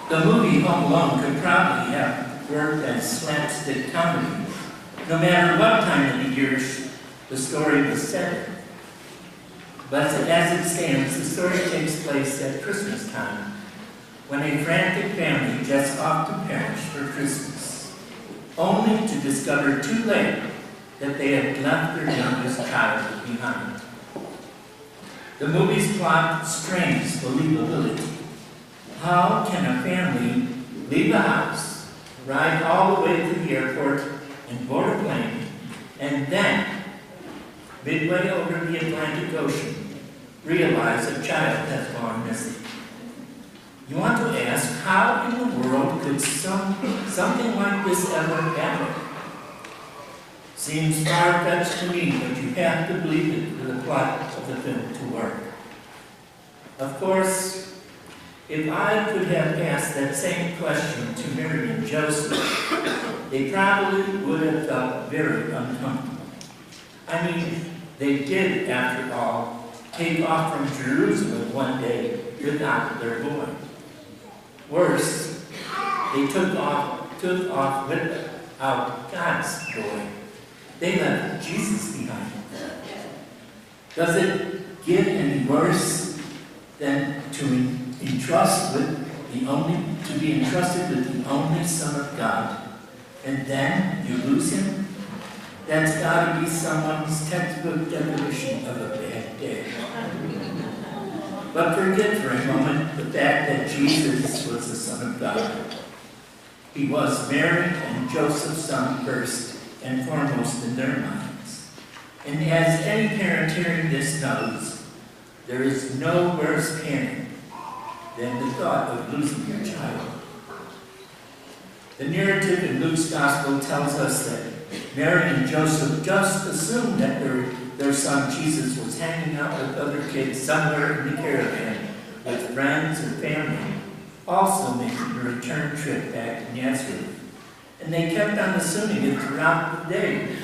The movie Home Alone could probably have worked as slapstick comedy, no matter what time of the year the story was set. But as it stands, the story takes place at Christmas time, when a frantic family jets off to perish for Christmas, only to discover too late that they have left their youngest child behind. The movie's plot strains believability. How can a family leave a house, ride all the way to the airport, and board a plane, and then, midway over the Atlantic Ocean, realize a child has gone missing? You want to ask, how in the world could something like this ever happen? Seems far-fetched to me, but you have to believe it for the plot of the film to work. Of course, if I could have asked that same question to Mary and Joseph, they probably would have felt very uncomfortable. I mean, they did, after all, take off from Jerusalem one day without their boy. Worse, they took off without God's boy. They left Jesus behind. Does it get any worse than to be entrusted with the only Son of God, and then you lose him? That's got to be someone's textbook definition of a bad day. But forget for a moment the fact that Jesus was the Son of God. He was Mary and Joseph's son first and foremost in their minds. And as any parent hearing this knows, there is no worse panic than the thought of losing your child. The narrative in Luke's Gospel tells us that Mary and Joseph just assumed that their son Jesus was hanging out with other kids somewhere in the caravan with friends or family, also making a return trip back to Nazareth. And they kept on assuming it throughout the day.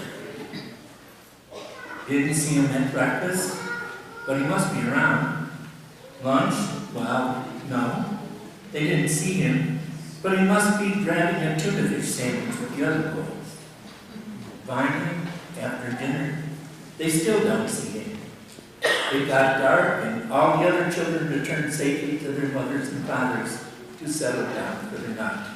Didn't see him at breakfast, but he must be around. Lunch? Well, no. They didn't see him, but he must be grabbing a tuna fish sandwich with the other boys. Finally, after dinner, they still don't see him. It got dark, and all the other children returned safely to their mothers and fathers to settle down for the night.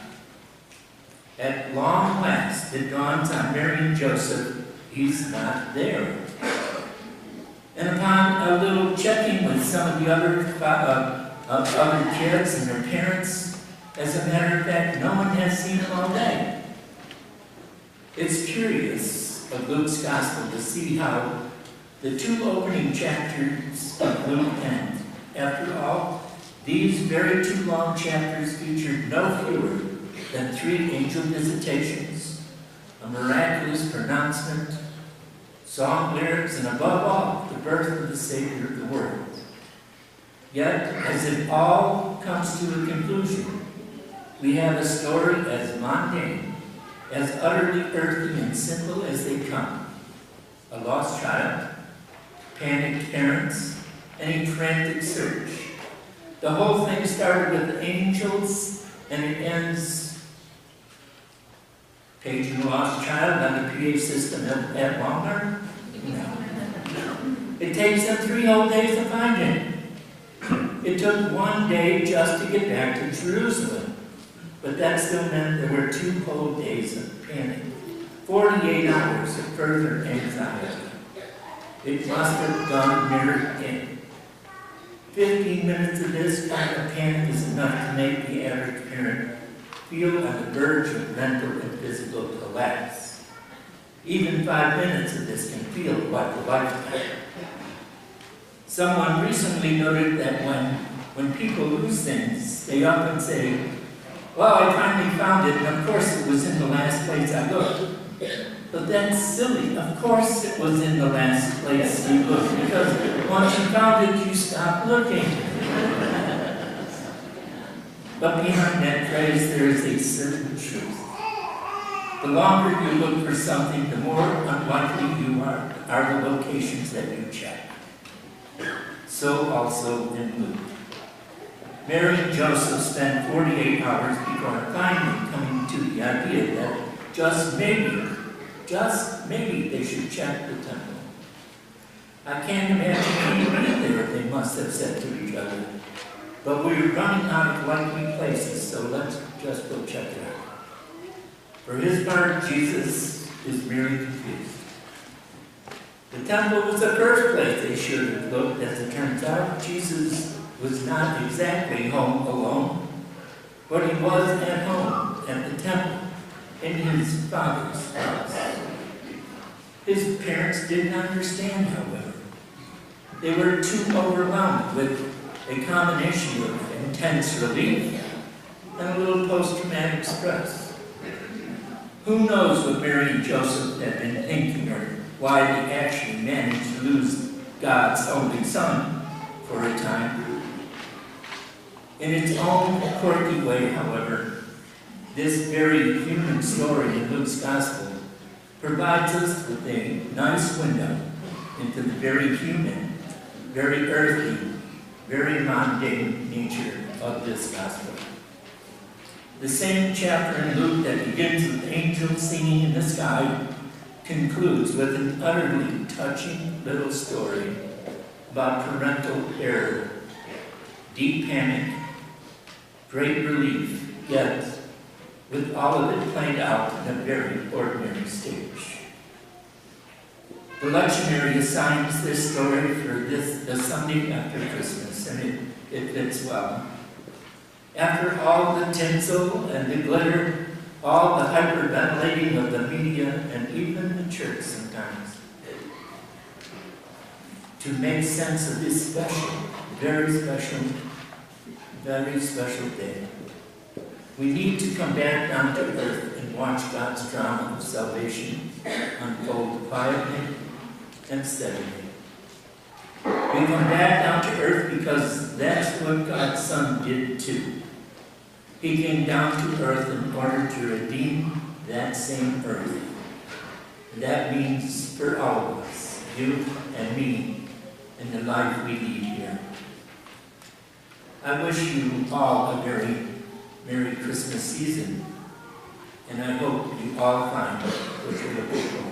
At long last, it dawns on Mary and Joseph, he's not there. And upon a little checking with some of the other kids and their parents, as a matter of fact, no one has seen him all day. It's curious of Luke's Gospel to see how the two opening chapters of Luke end. After all, these very two long chapters featured no fewer than 3 angel visitations, a miraculous pronouncement, song lyrics, and above all, the birth of the Savior of the world. Yet, as it all comes to a conclusion, we have a story as mundane, as utterly earthly and simple as they come. A lost child, panicked parents, and a frantic search. The whole thing started with angels, and it ends paging a lost child on the PA system at Walmart? No. It takes them 3 whole days to find him. It took 1 day just to get back to Jerusalem. But that still meant there were 2 whole days of panic, 48 hours of further anxiety. It must have done Mary in. 15 minutes of this kind of panic is enough to make the average parent feel on the verge of mental and physical collapse. Even 5 minutes of this can feel like a lifetime. Someone recently noted that when people lose things, they often say, well, I finally found it, and of course it was in the last place I looked. But that's silly. Of course it was in the last place you looked, because once you found it, you stopped looking. But behind that phrase, there is a certain truth. The longer you look for something, the more unlikely you are the locations that you check. So also in Luke. Mary and Joseph spent 48 hours before finally coming to the idea that just maybe they should check the temple. I can't imagine anything there they must have said to each other. But we're running out of likely places, so let's just go check it out. For his part, Jesus is merely confused. The temple was the first place they should have looked. As it turns out, Jesus was not exactly home alone, but he was at home at the temple in his Father's house. His parents didn't understand, however. They were too overwhelmed with a combination of intense relief and a little post-traumatic stress. Who knows what Mary and Joseph had been thinking, or why they actually managed to lose God's only Son for a time. In its own quirky way, however, this very human story in Luke's Gospel provides us with a nice window into the very human, very earthy, very mundane nature of this Gospel. The same chapter in Luke that begins with angels singing in the sky concludes with an utterly touching little story about parental error, deep panic, great relief, yet with all of it played out in a very ordinary stage. The lectionary assigns this story for the Sunday after Christmas, and it fits well. After all the tinsel and the glitter, all the hyperventilating of the media, and even the church sometimes, to make sense of this special, very special day, we need to come back down to earth and watch God's drama of salvation unfold quietly and steadily. We come back down to earth because that's what God's Son did too. He came down to earth in order to redeem that same earth. And that means for all of us, you and me, in the life we lead here. I wish you all a very Merry Christmas season, and I hope you all find what you're looking for.